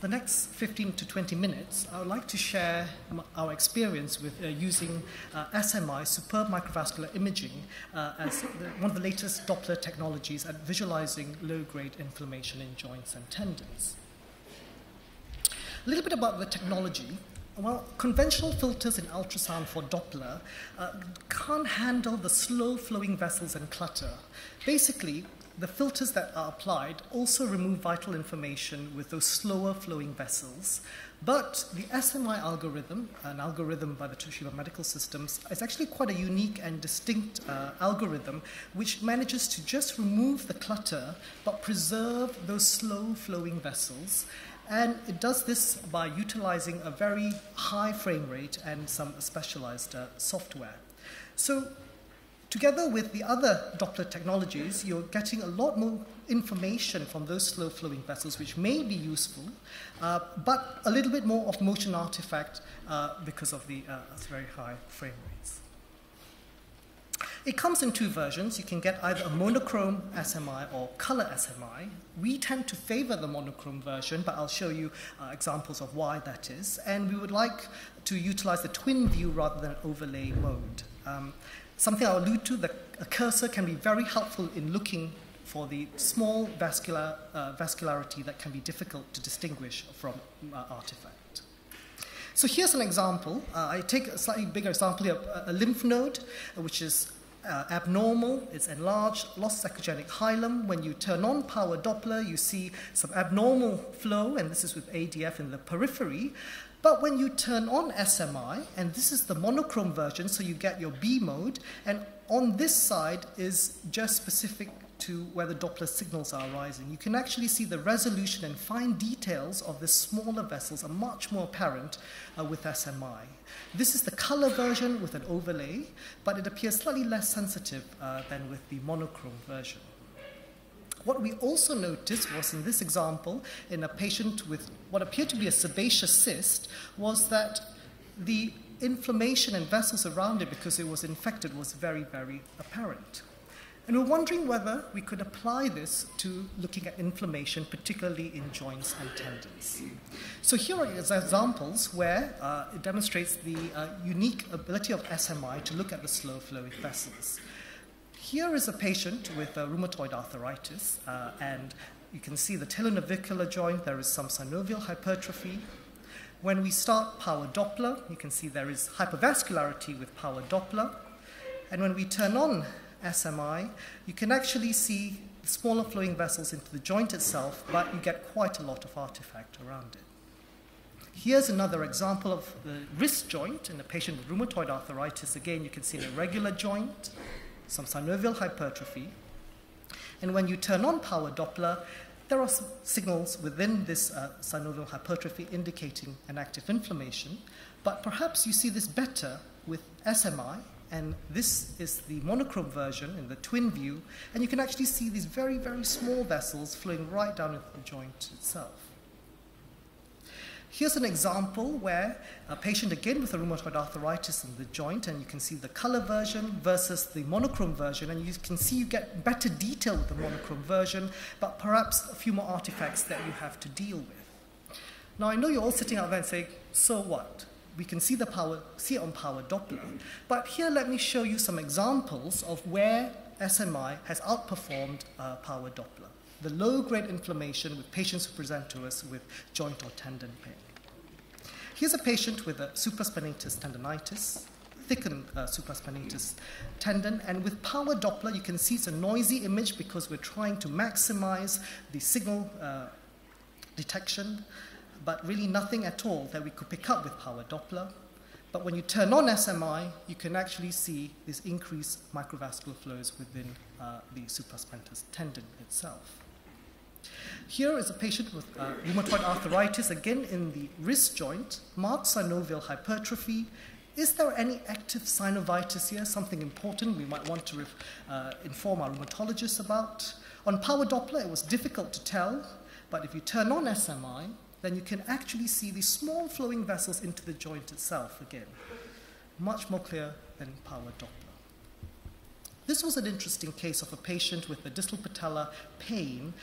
For the next 15 to 20 minutes, I would like to share our experience with using SMI, superb microvascular imaging, as one of the latest Doppler technologies at visualizing low-grade inflammation in joints and tendons. A little bit about the technology. Well, conventional filters in ultrasound for Doppler can't handle the slow-flowing vessels and clutter. Basically, the filters that are applied also remove vital information with those slower flowing vessels. But the SMI algorithm, an algorithm by the Toshiba Medical Systems, is actually quite a unique and distinct algorithm which manages to just remove the clutter but preserve those slow flowing vessels. And it does this by utilizing a very high frame rate and some specialized software. So, together with the other Doppler technologies, you're getting a lot more information from those slow-flowing vessels, which may be useful, but a little bit more of motion artifact because of the very high frame rates. It comes in two versions. You can get either a monochrome SMI or color SMI. We tend to favor the monochrome version, but I'll show you examples of why that is. And we would like to utilize the twin view rather than overlay mode. Something I'll allude to, a cursor can be very helpful in looking for the small vascularity that can be difficult to distinguish from artifact. So here's an example. I take a slightly bigger example here, a lymph node, which is abnormal, it's enlarged, lost echogenic hilum. When you turn on power Doppler, you see some abnormal flow, and this is with ADF in the periphery. But when you turn on SMI, and this is the monochrome version, so you get your B mode, and on this side is just specific to where the Doppler signals are arising. You can actually see the resolution and fine details of the smaller vessels are much more apparent with SMI. This is the color version with an overlay, but it appears slightly less sensitive than with the monochrome version. What we also noticed was in this example, in a patient with what appeared to be a sebaceous cyst, was that the inflammation and vessels around it, because it was infected, was very, very apparent. And we're wondering whether we could apply this to looking at inflammation, particularly in joints and tendons. So here are examples where it demonstrates the unique ability of SMI to look at the slow-flowing vessels. Here is a patient with rheumatoid arthritis, and you can see the talonavicular joint. There is some synovial hypertrophy. When we start power Doppler, you can see there is hypervascularity with power Doppler. And when we turn on SMI, you can actually see the smaller flowing vessels into the joint itself, but you get quite a lot of artifact around it. Here's another example of the wrist joint in a patient with rheumatoid arthritis. Again, you can see an irregular joint, some synovial hypertrophy. And when you turn on power Doppler, there are some signals within this synovial hypertrophy indicating an active inflammation, but perhaps you see this better with SMI, and this is the monochrome version in the twin view, and you can actually see these very, very small vessels flowing right down into the joint itself. Here's an example where a patient, again with a rheumatoid arthritis in the joint, and you can see the color version versus the monochrome version, and you can see you get better detail with the monochrome version, but perhaps a few more artifacts that you have to deal with. Now, I know you're all sitting out there and saying, so what? We can see it on power Doppler, but here let me show you some examples of where SMI has outperformed power Doppler. The low-grade inflammation with patients who present to us with joint or tendon pain. Here's a patient with a supraspinatus tendonitis, thickened supraspinatus tendon, and with power Doppler, you can see it's a noisy image because we're trying to maximize the signal detection, but really nothing at all that we could pick up with power Doppler. But when you turn on SMI, you can actually see these increased microvascular flows within the supraspinatus tendon itself. Here is a patient with rheumatoid arthritis, again in the wrist joint, marked synovial hypertrophy. Is there any active synovitis here, something important we might want to inform our rheumatologists about? On power Doppler, it was difficult to tell, but if you turn on SMI, then you can actually see these small flowing vessels into the joint itself again. Much more clear than power Doppler. This was an interesting case of a patient with a distal patella pain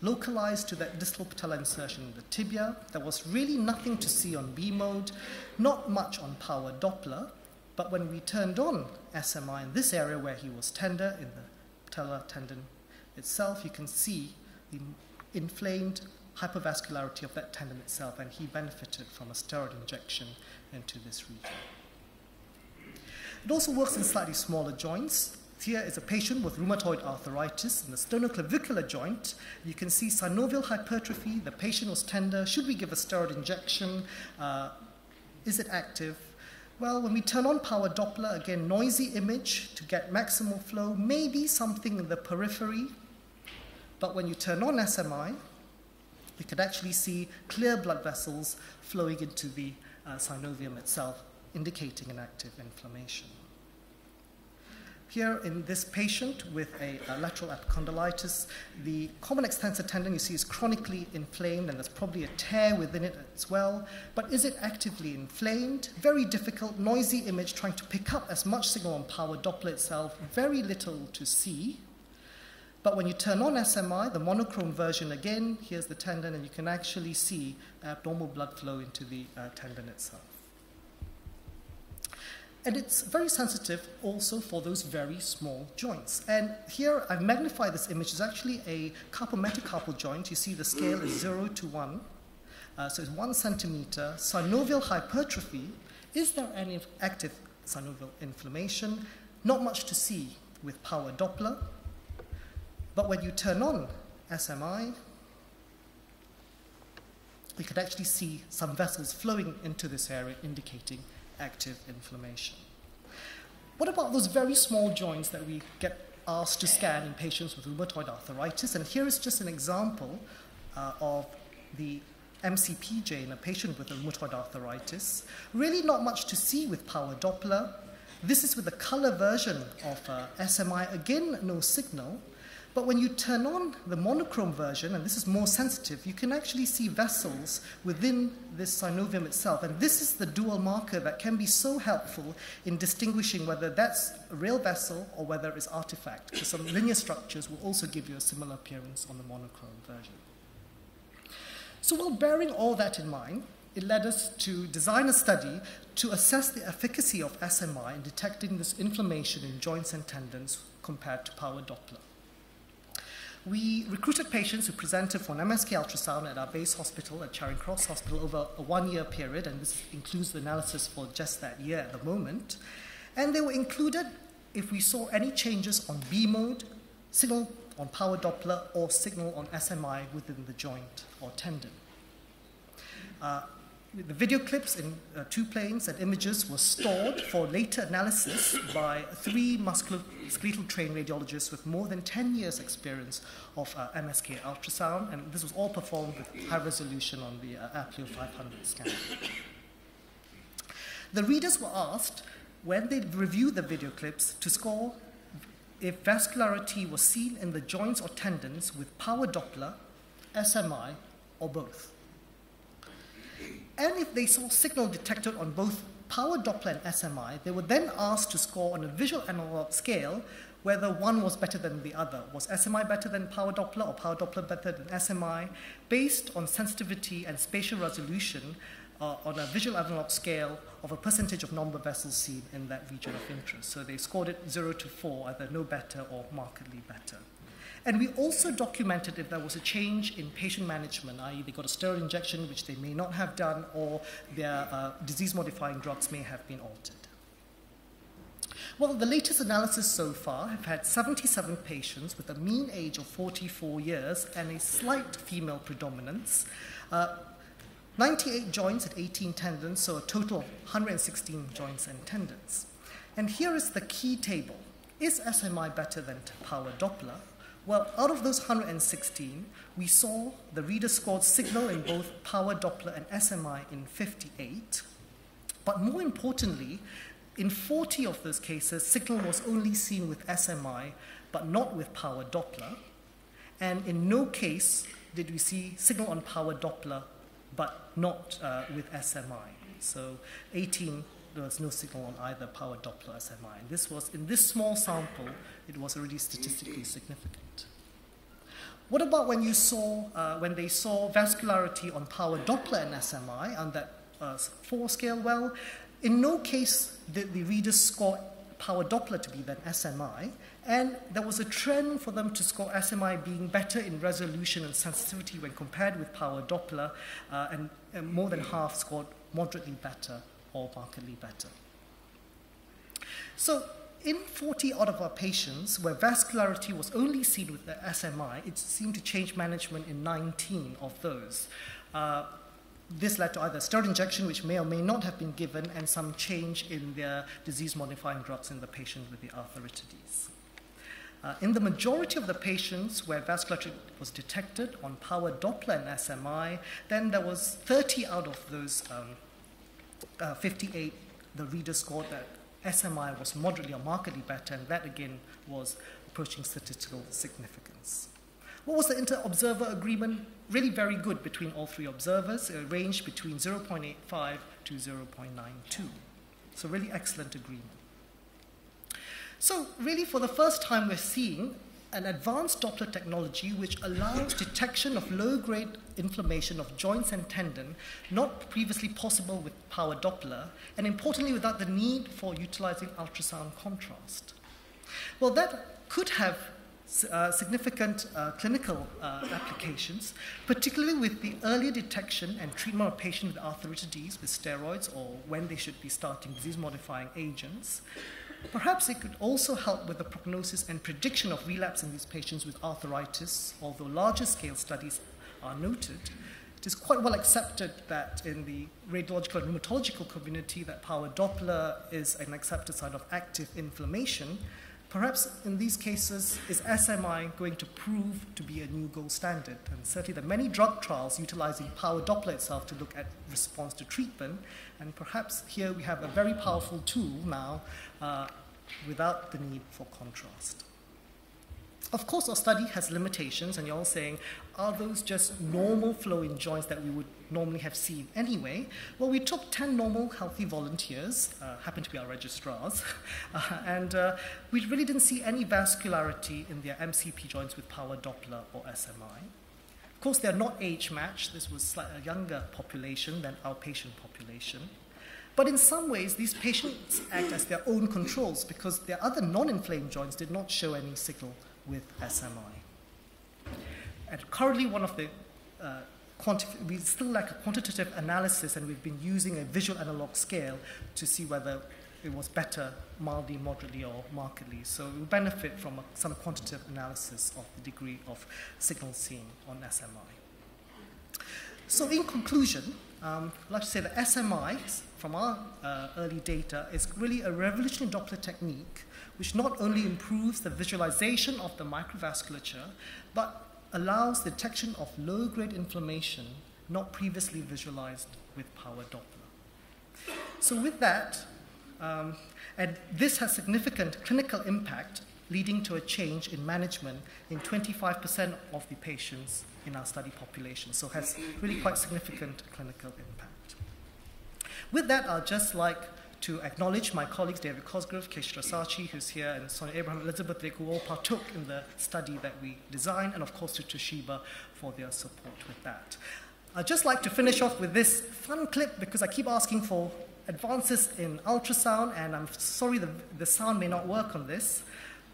localized to that distal patella insertion in the tibia. There was really nothing to see on B mode, not much on power Doppler, but when we turned on SMI in this area where he was tender, in the patellar tendon itself, you can see the inflamed hypervascularity of that tendon itself, and he benefited from a steroid injection into this region. It also works in slightly smaller joints. Here is a patient with rheumatoid arthritis in the sternoclavicular joint. You can see synovial hypertrophy. The patient was tender. Should we give a steroid injection? Is it active? Well, when we turn on power Doppler, again, noisy image to get maximal flow, maybe something in the periphery. But when you turn on SMI, you could actually see clear blood vessels flowing into the synovium itself, indicating an active inflammation. Here in this patient with a lateral epicondylitis, the common extensor tendon you see is chronically inflamed, and there's probably a tear within it as well. But is it actively inflamed? Very difficult, noisy image trying to pick up as much signal on power Doppler itself, very little to see. But when you turn on SMI, the monochrome version again, here's the tendon, and you can actually see abnormal blood flow into the tendon itself. And it's very sensitive also for those very small joints. And here I've magnified this image. It's actually a carpal metacarpal joint. You see the scale is 0 to 1. So it's 1 centimeter. Synovial hypertrophy. Is there any active synovial inflammation? Not much to see with power Doppler. But when you turn on SMI, you could actually see some vessels flowing into this area, indicating active inflammation. What about those very small joints that we get asked to scan in patients with rheumatoid arthritis? And here is just an example of the MCPJ in a patient with rheumatoid arthritis. Really not much to see with power Doppler. This is with the color version of SMI. Again, no signal. But when you turn on the monochrome version, and this is more sensitive, you can actually see vessels within this synovium itself. And this is the dual marker that can be so helpful in distinguishing whether that's a real vessel or whether it's artifact. Because some linear structures will also give you a similar appearance on the monochrome version. So while bearing all that in mind, it led us to design a study to assess the efficacy of SMI in detecting this inflammation in joints and tendons compared to power Doppler. We recruited patients who presented for an MSK ultrasound at our base hospital at Charing Cross Hospital over a 1-year period, and this includes the analysis for just that year at the moment. And they were included if we saw any changes on B mode, signal on power Doppler, or signal on SMI within the joint or tendon. The video clips in 2 planes and images were stored for later analysis by 3 musculoskeletal trained radiologists with more than 10 years experience of MSK ultrasound, and this was all performed with high resolution on the Appio 500 scanner. The readers were asked, when they reviewed the video clips, to score if vascularity was seen in the joints or tendons with power Doppler, SMI, or both. And if they saw signal detected on both power Doppler and SMI, they were then asked to score on a visual analog scale whether one was better than the other. Was SMI better than power Doppler or power Doppler better than SMI, based on sensitivity and spatial resolution on a visual analog scale of a percentage of number of vessels seen in that region of interest. So they scored it 0 to 4, either no better or markedly better. And we also documented if there was a change in patient management, i.e. they got a steroid injection, which they may not have done, or their disease-modifying drugs may have been altered. Well, the latest analysis so far have had 77 patients with a mean age of 44 years and a slight female predominance, 98 joints and 18 tendons, so a total of 116 joints and tendons. And here is the key table. Is SMI better than power Doppler? Well, out of those 116, we saw the reader scored signal in both power Doppler and SMI in 58. But more importantly, in 40 of those cases, signal was only seen with SMI, but not with power Doppler. And in no case did we see signal on power Doppler, but not with SMI. So 18, there was no signal on either power Doppler or SMI. And this was, in this small sample, it was already statistically significant. What about when they saw vascularity on power Doppler and SMI on that 4 scale? Well, in no case did the readers score power Doppler to be than SMI, and there was a trend for them to score SMI being better in resolution and sensitivity when compared with power Doppler, and more than half scored moderately better or markedly better. So in 40 out of our patients where vascularity was only seen with the SMI, it seemed to change management in 19 of those. This led to either steroid injection, which may or may not have been given, and some change in their disease-modifying drugs in the patient with the arthritis. In the majority of the patients where vascularity was detected on power Doppler and SMI, then there was 30 out of those 58, the readers scored that SMI was moderately or markedly better, and that again was approaching statistical significance. What was the inter-observer agreement? Really very good between all 3 observers. It ranged between 0.85 to 0.92. So really excellent agreement. So really for the first time we're seeing an advanced Doppler technology which allows detection of low-grade inflammation of joints and tendon, not previously possible with power Doppler, and importantly without the need for utilizing ultrasound contrast. Well, that could have significant clinical applications, particularly with the earlier detection and treatment of patients with arthritis with steroids or when they should be starting disease-modifying agents. Perhaps it could also help with the prognosis and prediction of relapse in these patients with arthritis, although larger scale studies are noted. It is quite well accepted that in the radiological and rheumatological community that power Doppler is an accepted sign of active inflammation. Perhaps in these cases, is SMI going to prove to be a new gold standard? And certainly there are many drug trials utilizing power Doppler itself to look at response to treatment. And perhaps here we have a very powerful tool now without the need for contrast. Of course, our study has limitations, and you're all saying, are those just normal flowing joints that we would normally have seen anyway? Well, we took 10 normal healthy volunteers, happened to be our registrars, and we really didn't see any vascularity in their MCP joints with power Doppler or SMI. Of course, they're not age-matched. This was slightly a younger population than our patient population. But in some ways, these patients act as their own controls because their other non-inflamed joints did not show any signal with SMI. And currently, one of the we still lack a quantitative analysis, and we've been using a visual analog scale to see whether it was better, mildly, moderately, or markedly. So we benefit from some quantitative analysis of the degree of signal seen on SMI. So in conclusion, I'd like to say that SMI, from our early data, is really a revolutionary Doppler technique which not only improves the visualization of the microvasculature, but allows detection of low-grade inflammation not previously visualized with power Doppler. So with that, and this has significant clinical impact, leading to a change in management in 25% of the patients in our study population, so has really quite significant clinical impact. With that, I'd just like to acknowledge my colleagues David Cosgrove, Keshra Sachi, who's here, and Sonia Abraham, Elizabeth Vick, who all partook in the study that we designed, and of course to Toshiba for their support with that. I'd just like to finish off with this fun clip because I keep asking for advances in ultrasound, and I'm sorry the sound may not work on this,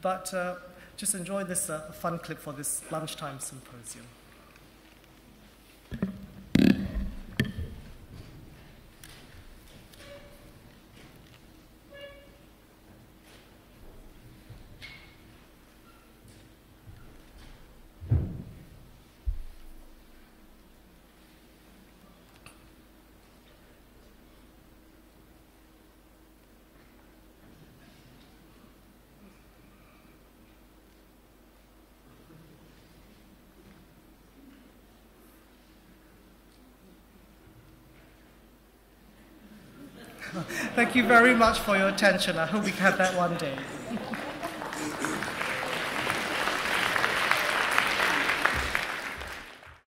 but just enjoy this fun clip for this lunchtime symposium. Thank you very much for your attention. I hope we can have that one day.